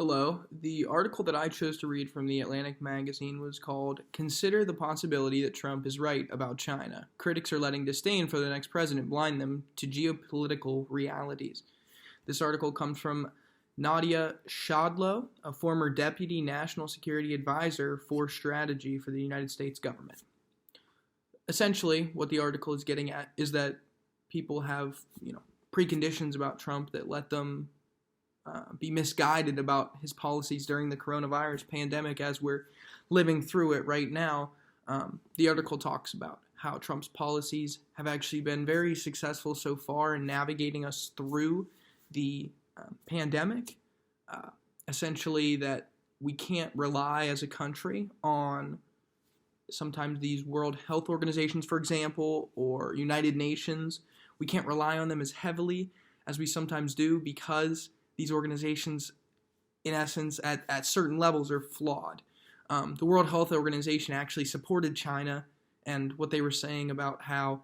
Hello. The article that I chose to read from the Atlantic magazine was called "Consider the Possibility That Trump is Right About China. Critics Are Letting Disdain for the Next President Blind Them to Geopolitical Realities." This article comes from Nadia Shadlow, a former Deputy National Security Advisor for Strategy for the United States government. Essentially, what the article is getting at is that people have, preconditions about Trump that let them be misguided about his policies during the coronavirus pandemic as we're living through it right now. The article talks about how Trump's policies have actually been very successful so far in navigating us through the pandemic. Essentially, that we can't rely as a country on sometimes these World Health Organizations, for example, or United Nations. We can't rely on them as heavily as we sometimes do because these organizations, in essence, at certain levels are flawed. The World Health Organization actually supported China and what they were saying about how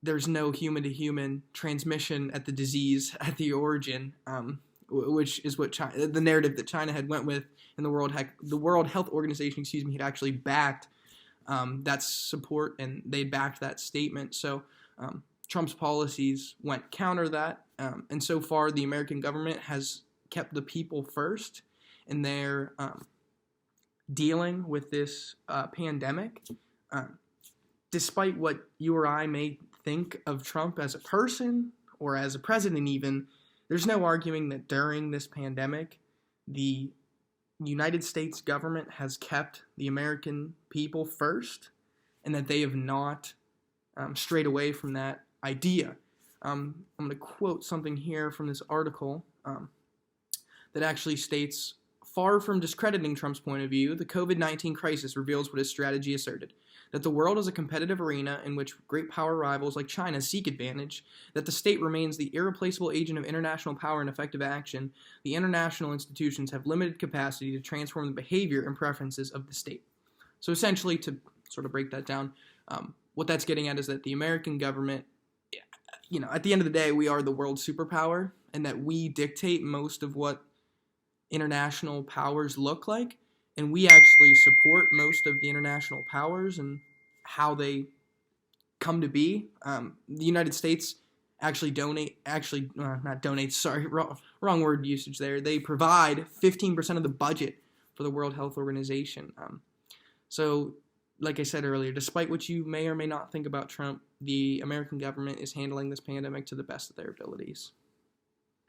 there's no human-to-human transmission at the disease at the origin, which is what the narrative that China had went with, and the World Health Organization, had actually backed that support, and they backed that statement. So Trump's policies went counter that, and so far the American government has kept the people first, and they're dealing with this pandemic. Despite what you or I may think of Trump as a person or as a president even, there's no arguing that during this pandemic, the United States government has kept the American people first, and that they have not strayed away from that idea. I'm going to quote something here from this article that actually states, "Far from discrediting Trump's point of view, the COVID-19 crisis reveals what his strategy asserted, that the world is a competitive arena in which great power rivals like China seek advantage, that the state remains the irreplaceable agent of international power and effective action. The international institutions have limited capacity to transform the behavior and preferences of the state." So essentially, to sort of break that down, what that's getting at is that the American government, at the end of the day, we are the world superpower, and that we dictate most of what international powers look like, and we actually support most of the international powers and how they come to be. The United States actually not donates, sorry, wrong word usage there. They provide 15% of the budget for the World Health Organization. So, like I said earlier, despite what you may or may not think about Trump, the American government is handling this pandemic to the best of their abilities.